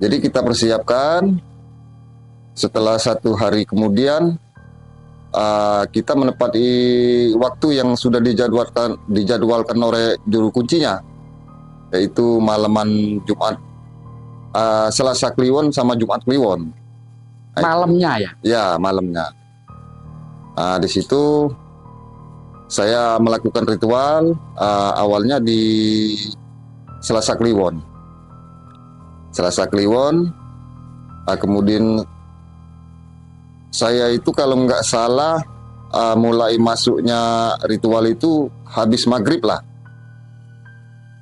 Jadi kita persiapkan, setelah 1 hari kemudian kita menepati waktu yang sudah dijadwalkan oleh juru kuncinya, yaitu malaman Jumat, Selasa Kliwon sama Jumat Kliwon. Malamnya ya? Ya, malamnya. Di situ saya melakukan ritual awalnya di Selasa Kliwon. Kemudian saya itu kalau nggak salah mulai masuknya ritual itu habis maghrib lah.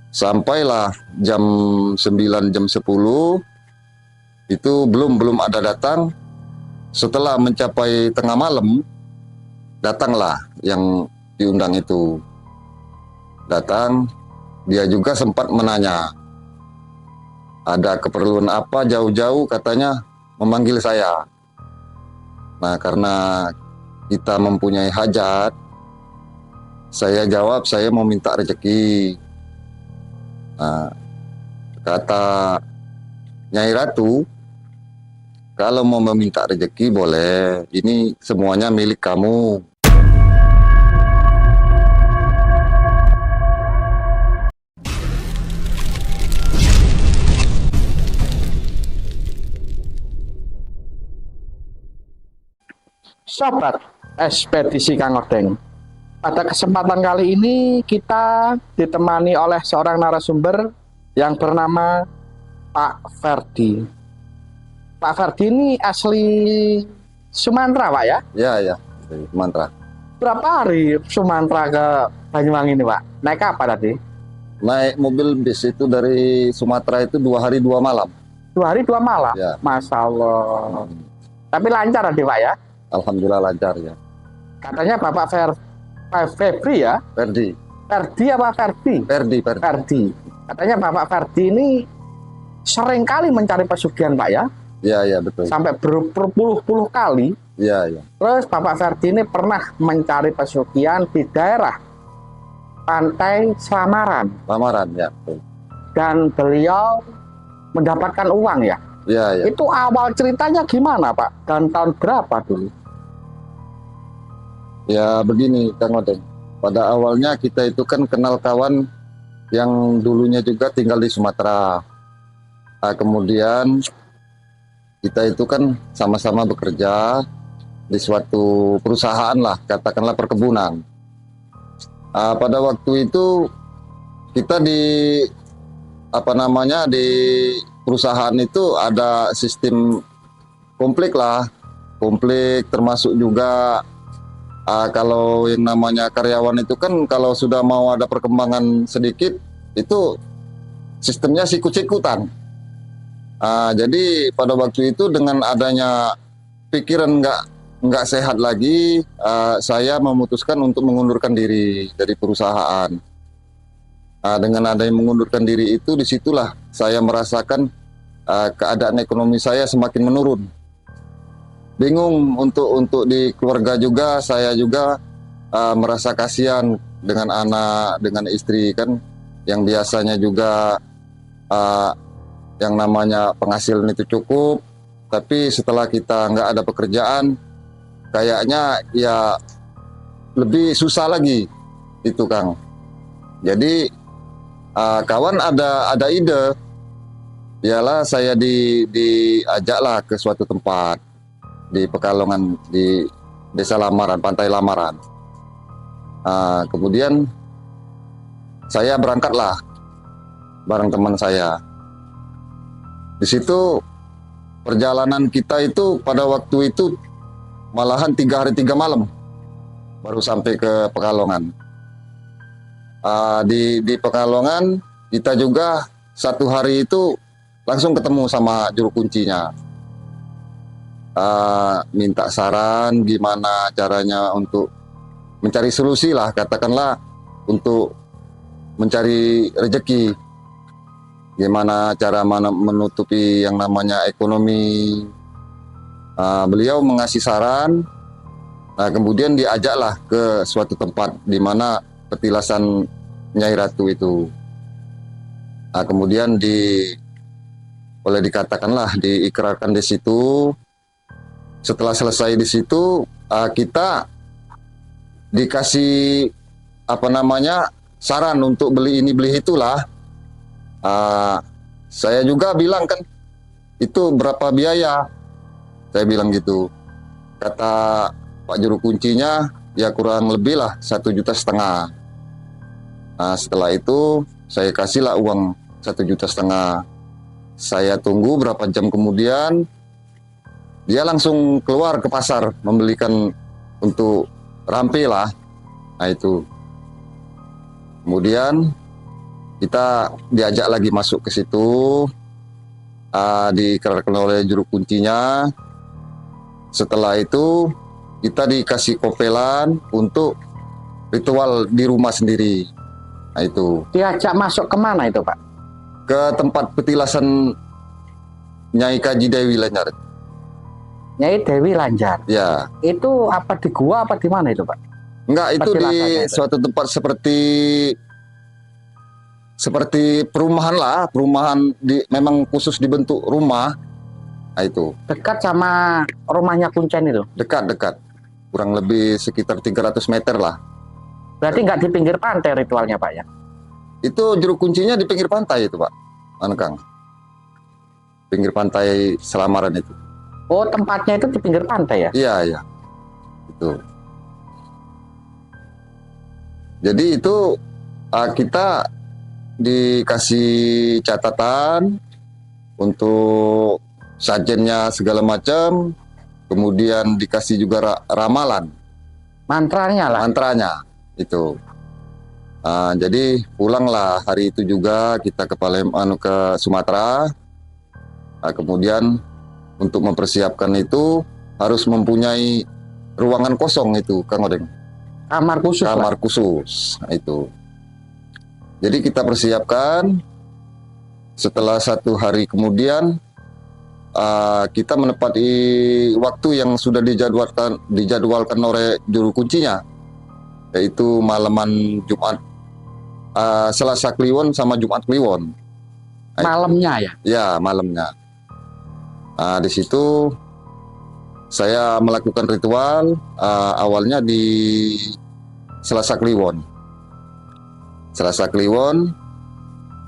Sampailah jam 9, jam 10 itu belum ada datang. Setelah mencapai tengah malam, datanglah yang diundang itu. Datang, dia juga sempat menanya, ada keperluan apa jauh-jauh, katanya memanggil saya. Nah, karena kita mempunyai hajat, saya jawab saya mau minta rezeki. Nah, kata Nyai Ratu, kalau mau meminta rezeki boleh, ini semuanya milik kamu. Sobat Ekspedisi Kang Odeng, pada kesempatan kali ini kita ditemani oleh seorang narasumber yang bernama Pak Ferdi. Pak Ferdi ini asli Sumatera, Pak ya? Ya, dari Sumatera. Berapa hari Sumatera ke Banyuwangi ini, Pak? Naik apa tadi? Naik mobil bis itu dari Sumatera itu 2 hari 2 malam. 2 hari 2 malam? Ya. Masya Allah. Tapi lancar tadi, Pak ya? Alhamdulillah lancar ya. Katanya Bapak Febri ya? Ferdi apa Ferdi? Ferdi. Katanya Bapak Ferdi ini sering kali mencari pesugihan, Pak ya? Ya, betul. Sampai berpuluh-puluh kali. Ya. Terus Bapak Ferdi ini pernah mencari pesugihan di daerah Pantai Selamaran. Lamaran ya, betul. Dan beliau mendapatkan uang ya? Ya. Itu awal ceritanya gimana, Pak? Dan tahun berapa dulu? Ya begini Kang Odeng, pada awalnya kita itu kan kenal kawan yang dulunya juga tinggal di Sumatera. Kemudian kita itu kan sama-sama bekerja di suatu perusahaan lah, katakanlah perkebunan. Pada waktu itu kita di perusahaan itu ada sistem komplit termasuk juga kalau yang namanya karyawan itu kan kalau sudah mau ada perkembangan sedikit itu sistemnya sikut-sikutan. Jadi pada waktu itu dengan adanya pikiran nggak sehat lagi, saya memutuskan untuk mengundurkan diri dari perusahaan. Dengan adanya mengundurkan diri itu, disitulah saya merasakan keadaan ekonomi saya semakin menurun. Bingung untuk di keluarga juga, saya juga merasa kasihan dengan anak, dengan istri kan, yang biasanya juga yang namanya penghasilan itu cukup, tapi setelah kita nggak ada pekerjaan, kayaknya ya lebih susah lagi itu Kang. Jadi kawan ada ide, ialah saya diajaklah ke suatu tempat di Pekalongan, di Desa Lamaran, Pantai Lamaran. Kemudian saya berangkatlah bareng teman saya. Di situ perjalanan kita itu pada waktu itu malahan 3 hari 3 malam baru sampai ke Pekalongan. Di Pekalongan kita juga 1 hari itu langsung ketemu sama juru kuncinya. Minta saran gimana caranya untuk mencari solusi lah, katakanlah untuk mencari rezeki, gimana cara menutupi yang namanya ekonomi. Beliau mengasih saran. Nah, kemudian diajaklah ke suatu tempat di mana petilasan Nyai Ratu itu. Kemudian boleh dikatakanlah diikrarkan di situ. Setelah selesai di situ, kita dikasih saran untuk beli ini beli itulah. Saya juga bilang kan, itu berapa biaya? Saya bilang gitu. Kata Pak Juru Kuncinya, ya kurang lebih lah 1,5 juta. Nah, setelah itu saya kasihlah uang 1,5 juta. Saya tunggu berapa jam kemudian, dia langsung keluar ke pasar membelikan untuk rampe lah. Nah itu. Kemudian kita diajak lagi masuk ke situ, diikrarkan oleh Juru Kuncinya. Setelah itu kita dikasih kopelan untuk ritual di rumah sendiri. Nah itu. Diajak masuk kemana itu, Pak? Ke tempat petilasan Nyai Kaji Dewi Lanjar. Nyai Dewi Lanjar. Ya. Itu apa di gua apa di mana itu, Pak? Enggak, itu di Petilasannya itu. suatu tempat seperti perumahan lah, perumahan memang khusus dibentuk rumah. Nah itu. Dekat sama rumahnya Kuncen itu. Dekat. Kurang lebih sekitar 300 meter lah. Berarti nggak di pinggir pantai ritualnya, Pak ya? Itu Juru Kuncinya di pinggir pantai itu, Pak. Kang. Pinggir pantai Selamaran itu. Oh, tempatnya itu di pinggir pantai ya? Iya. Itu. Jadi itu kita dikasih catatan untuk sajennya segala macam, kemudian dikasih juga ramalan. Mantranya lah. Mantranya itu. Jadi pulanglah hari itu juga kita ke ke Sumatera. Kemudian untuk mempersiapkan itu harus mempunyai ruangan kosong itu, Kang Odeng. Kamar khusus. Kamar khusus. Nah, itu. Jadi kita persiapkan. Setelah 1 hari kemudian kita menepati waktu yang sudah dijadwalkan oleh Juru Kuncinya, yaitu malaman Jumat, Selasa Kliwon sama Jumat Kliwon. Malamnya ya? Ya, malamnya. Di situ saya melakukan ritual awalnya di Selasa Kliwon.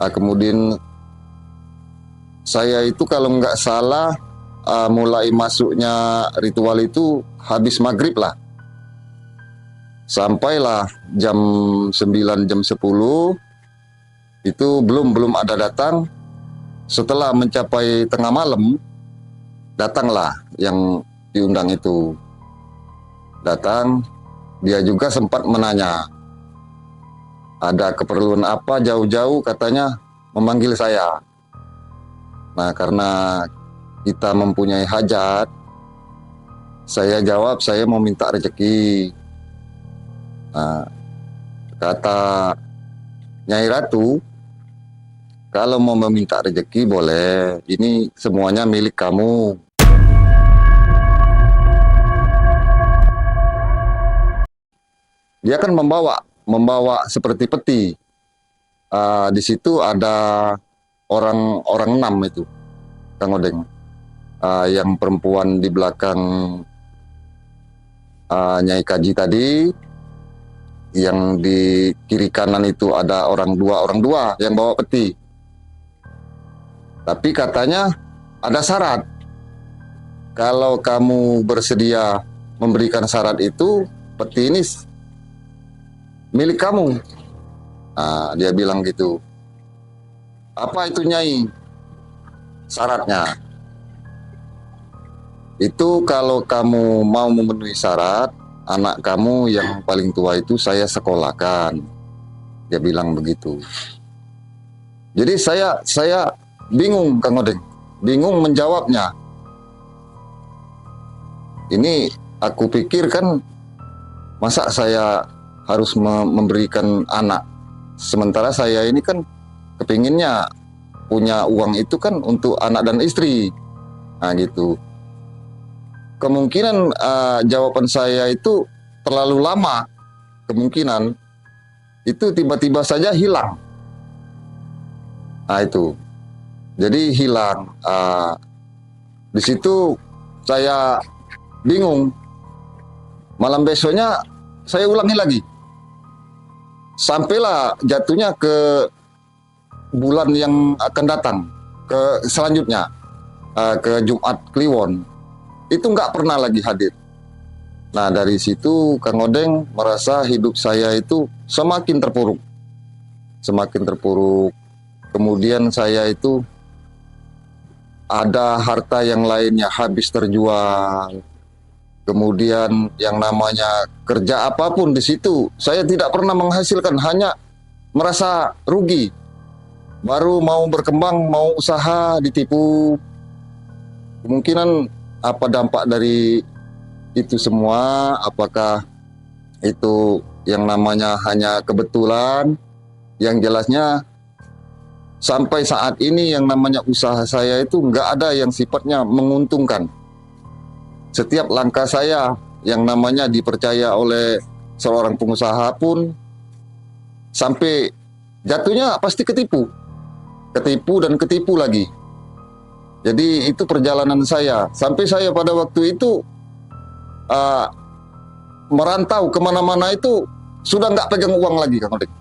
Kemudian saya itu kalau nggak salah mulai masuknya ritual itu habis maghrib lah. Sampailah jam 9, jam 10 itu belum ada datang. Setelah mencapai tengah malam, datanglah yang diundang itu. Datang, dia juga sempat menanya, ada keperluan apa jauh-jauh, katanya memanggil saya. Nah, karena kita mempunyai hajat, saya jawab saya mau minta rezeki. Nah, kata Nyai Ratu, kalau mau meminta rezeki boleh, ini semuanya milik kamu. Dia kan membawa seperti peti. Di situ ada orang 6 itu, Kang Odeng. Yang perempuan di belakang Nyai Kaji tadi, yang di kiri kanan itu ada orang dua yang bawa peti. Tapi katanya ada syarat. Kalau kamu bersedia memberikan syarat itu, peti ini milik kamu. Dia bilang gitu. Apa itu Nyai? Syaratnya itu kalau kamu mau memenuhi syarat, anak kamu yang paling tua itu saya sekolahkan. Dia bilang begitu. Jadi saya bingung, Kang Odeng, bingung menjawabnya. Ini aku pikir kan, masa saya harus memberikan anak, sementara saya ini kan kepinginnya punya uang itu kan untuk anak dan istri. Nah gitu. Kemungkinan jawaban saya itu terlalu lama, kemungkinan itu tiba-tiba saja hilang. Nah itu. Jadi hilang. Di situ saya bingung. Malam besoknya saya ulangi lagi. Sampailah jatuhnya ke bulan yang akan datang, ke selanjutnya, ke Jumat Kliwon. Itu nggak pernah lagi hadir. Nah, dari situ Kang Odeng merasa hidup saya itu semakin terpuruk. Semakin terpuruk. Kemudian saya itu ada harta yang lainnya habis terjual. Kemudian yang namanya kerja apapun di situ, saya tidak pernah menghasilkan, hanya merasa rugi. Baru mau berkembang, mau usaha, ditipu. Kemungkinan apa dampak dari itu semua, apakah itu yang namanya hanya kebetulan, yang jelasnya sampai saat ini yang namanya usaha saya itu nggak ada yang sifatnya menguntungkan. Setiap langkah saya yang namanya dipercaya oleh seorang pengusaha pun sampai jatuhnya pasti ketipu dan ketipu lagi. Jadi itu perjalanan saya, sampai saya pada waktu itu merantau kemana-mana itu sudah nggak pegang uang lagi, Kang Odeng.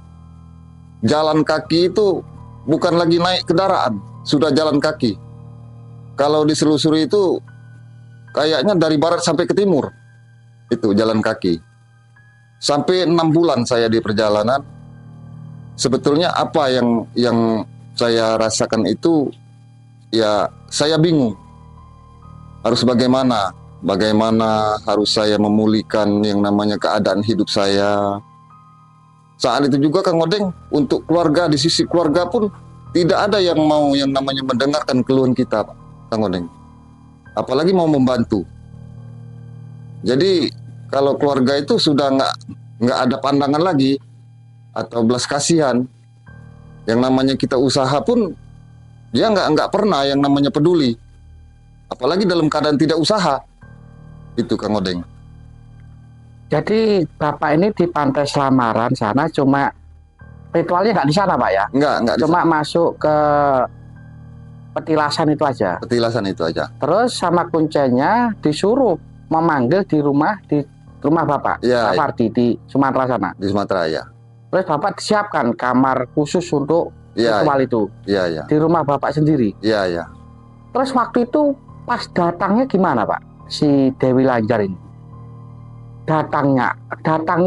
Jalan kaki itu bukan lagi naik kendaraan, sudah jalan kaki. Kalau diselusuri itu kayaknya dari barat sampai ke timur, itu jalan kaki. Sampai 6 bulan saya di perjalanan. Sebetulnya apa yang saya rasakan itu, ya saya bingung. Harus bagaimana harus saya memulihkan yang namanya keadaan hidup saya. Saat itu juga Kang Odeng, untuk keluarga, di sisi keluarga pun tidak ada yang mau yang namanya mendengarkan keluhan kita, Pak Kang Odeng. Apalagi mau membantu. Jadi kalau keluarga itu sudah nggak ada pandangan lagi atau belas kasihan. Yang namanya kita usaha pun dia nggak pernah yang namanya peduli. Apalagi dalam keadaan tidak usaha. Itu Kang Odeng. Jadi Bapak ini di Pantai Selamaran sana cuma ritualnya nggak di sana, Pak ya? Nggak Cuma masuk ke petilasan itu aja. Petilasan itu aja. Terus sama kuncinya disuruh memanggil di rumah Bapak, Ya, Pak Fardi di Sumatera sana. di Sumatera ya. Terus Bapak disiapkan kamar khusus untuk Ya, ritual itu ya. di rumah Bapak sendiri. Ya. Terus waktu itu pas datangnya gimana, Pak? Si Dewi Lanjar ini datangnya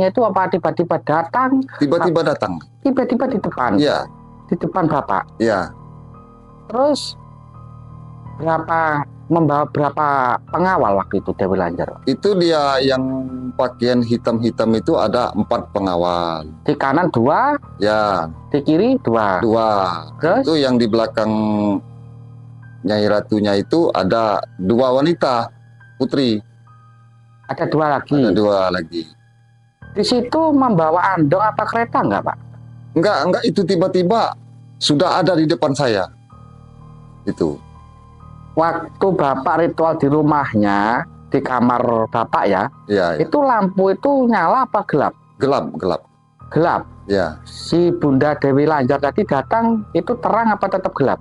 itu apa tiba-tiba datang? Tiba-tiba datang. Tiba-tiba di depan. Iya. Di depan Bapak. Iya. Terus membawa berapa pengawal waktu itu Dewi Lanjar? Itu dia yang pakaian hitam-hitam itu ada 4 pengawal. Di kanan 2, Ya, di kiri 2. 2. Terus? Itu yang di belakang Nyai Ratunya itu ada 2 wanita, putri. Ada 2 lagi. Ada 2 lagi. Di situ membawa andong apa kereta nggak, Pak? Enggak, itu tiba-tiba sudah ada di depan saya. Itu. Waktu Bapak ritual di rumahnya, di kamar Bapak ya, Ya. itu lampu itu nyala apa gelap? Gelap. Gelap. Ya. Si Bunda Dewi Lanjar tadi datang, itu terang apa tetap gelap?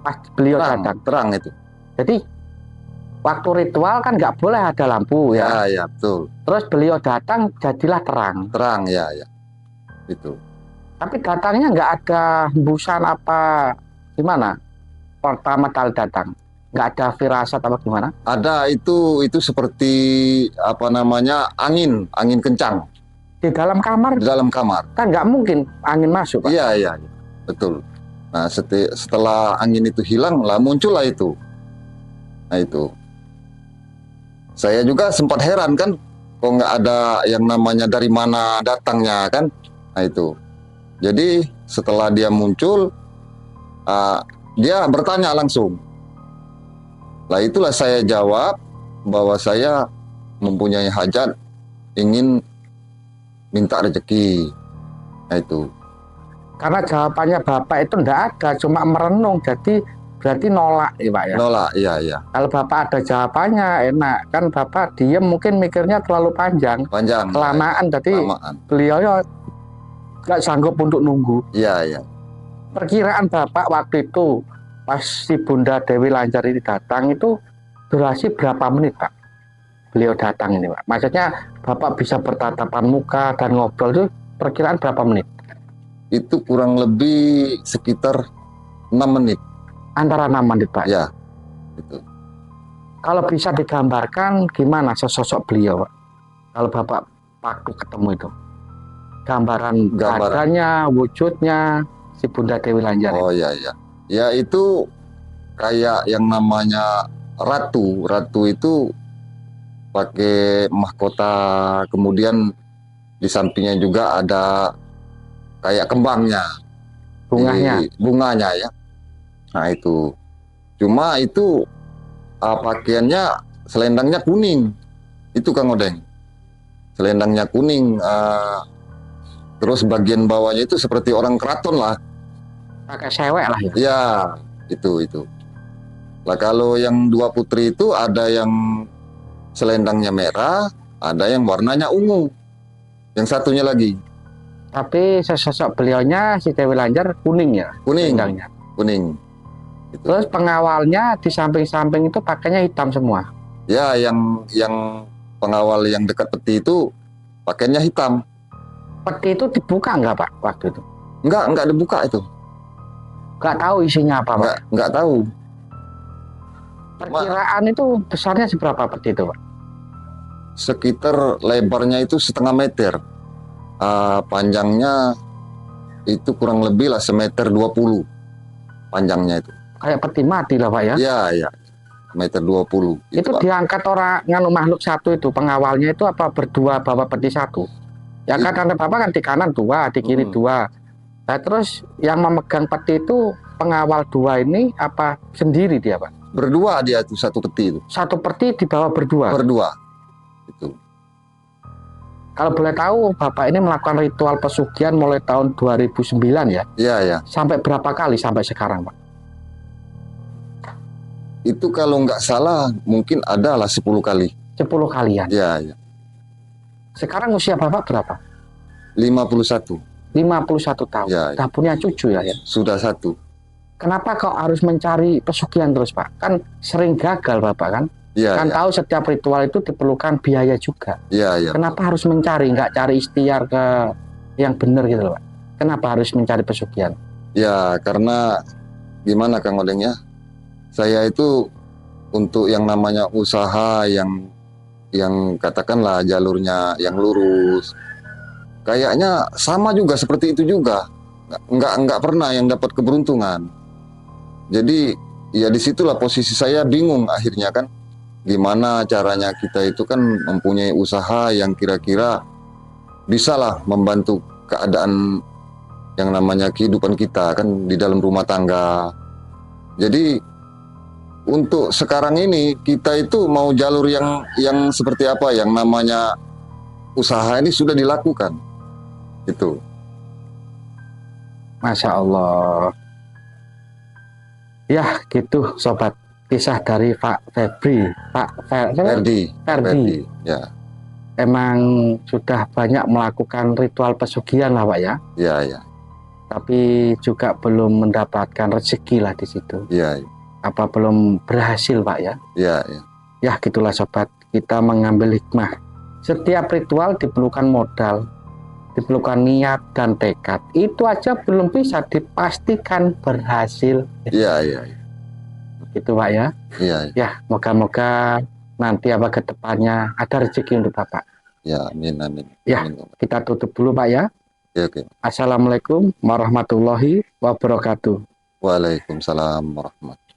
Pas beliau datang. Terang itu. Jadi, waktu ritual kan nggak boleh ada lampu ya. Ya, betul. Terus beliau datang, jadilah terang. Terang, ya. Itu. Tapi datangnya nggak ada hembusan apa gimana? Pertama kali datang, nggak ada firasat apa gimana? Ada itu seperti apa namanya, angin kencang Di dalam kamar di dalam kamar. kan nggak mungkin angin masuk, Pak. Iya, betul. Nah, setelah angin itu hilang, lah muncullah itu. Nah, itu. Saya juga sempat heran kan, kok nggak ada yang namanya dari mana datangnya kan? Nah, itu. Jadi setelah dia muncul, dia bertanya langsung. Lah itulah saya jawab bahwa saya mempunyai hajat, ingin minta rezeki. Nah, itu. Karena jawabannya Bapak itu enggak ada, cuma merenung, jadi berarti nolak ya, Pak ya. Nolak, iya. Kalau Bapak ada jawabannya enak, kan Bapak diem mungkin mikirnya terlalu panjang, Panjang. kelamaan, jadi Kelamaan. beliau ya nggak sanggup untuk nunggu. Iya. Perkiraan Bapak waktu itu pas si Bunda Dewi Lanjar ini datang itu durasi berapa menit Pak? Beliau datang ini Pak. Maksudnya Bapak bisa bertatapan muka dan ngobrol itu perkiraan berapa menit? Itu kurang lebih sekitar 6 menit. Antara 6 menit Pak. Ya, itu. Kalau bisa digambarkan gimana sosok beliau Pak? Kalau Bapak waktu ketemu itu. Gambaran badannya, wujudnya si Bunda Dewi Lanjar. Oh iya iya. Ya itu kayak yang namanya ratu. Ratu itu pakai mahkota, kemudian di sampingnya juga ada kayak kembangnya. Bunganya ya. Nah itu. Cuma itu pakaiannya selendangnya kuning. Itu Kang Odeng. Selendangnya kuning. Terus bagian bawahnya itu seperti orang keraton lah. Pakai sewek lah ya? Ya, itu. Lah kalau yang dua putri itu ada yang selendangnya merah, ada yang warnanya ungu. Yang satunya lagi. Tapi sosok beliaunya si Dewi Lanjar kuning ya? Kuning. Selendangnya. Kuning. Gitu. Terus pengawalnya di samping-samping itu pakainya hitam semua? Ya, yang pengawal yang dekat peti itu pakainya hitam. Peti itu dibuka nggak Pak waktu itu? Enggak dibuka itu. Nggak tahu isinya apa Pak? Enggak tahu. Perkiraan itu besarnya seberapa peti itu Pak? Sekitar lebarnya itu 1,5 meter. Panjangnya itu kurang lebih lah 1,20 m panjangnya itu. Kayak peti mati lah Pak ya? Iya. 1,20 m. Itu diangkat orang nganu makhluk satu itu, pengawalnya itu apa berdua bawa peti satu? Ya kan karena Bapak kan di kanan 2, di kiri 2. Nah terus yang memegang peti itu pengawal 2 ini apa sendiri dia Pak? Berdua dia tuh satu peti itu. Satu peti dibawa berdua? Berdua. Itu. Kalau boleh tahu Bapak ini melakukan ritual pesugihan mulai tahun 2009 ya? Iya. Sampai berapa kali sampai sekarang Pak? Itu kalau nggak salah mungkin adalah 10 kali. 10 kalian? Iya. Sekarang usia Bapak berapa? 51. 51 tahun. Ya. Sudah punya cucu ya? Sudah 1. Kenapa kok harus mencari pesugihan terus Pak? Kan sering gagal Bapak kan? Iya. Kan tahu setiap ritual itu diperlukan biaya juga. Iya. Kenapa harus mencari? Nggak cari ikhtiar ke yang benar gitu loh Pak? Kenapa harus mencari pesugihan? Ya karena gimana Kang Odeng ya? Saya itu untuk yang namanya usaha yang katakanlah jalurnya yang lurus, kayaknya sama juga seperti itu juga, nggak pernah yang dapat keberuntungan. Jadi ya disitulah posisi saya bingung akhirnya kan, gimana caranya kita itu kan mempunyai usaha yang kira-kira bisalah membantu keadaan yang namanya kehidupan kita kan di dalam rumah tangga. Jadi untuk sekarang ini kita itu mau jalur yang seperti apa, yang namanya usaha ini sudah dilakukan itu. Masya Allah. Ya gitu sobat, kisah dari Pak Ferdi. Ya. Emang sudah banyak melakukan ritual pesugihan lah Pak ya. Iya. Tapi juga belum mendapatkan rezeki lah di situ. Iya. Apa belum berhasil Pak ya? Iya. Ya gitulah sobat, kita mengambil hikmah. Setiap ritual diperlukan modal, diperlukan niat dan tekad. Itu aja belum bisa dipastikan berhasil. Iya. Gitu Pak ya? Iya. Ya, moga-moga nanti apa ke depannya ada rezeki untuk Bapak. Ya, amin. Ya, amin. kita tutup dulu Pak ya. Ya, oke. Assalamualaikum warahmatullahi wabarakatuh. Waalaikumsalam warahmatullahi wabarakatuh.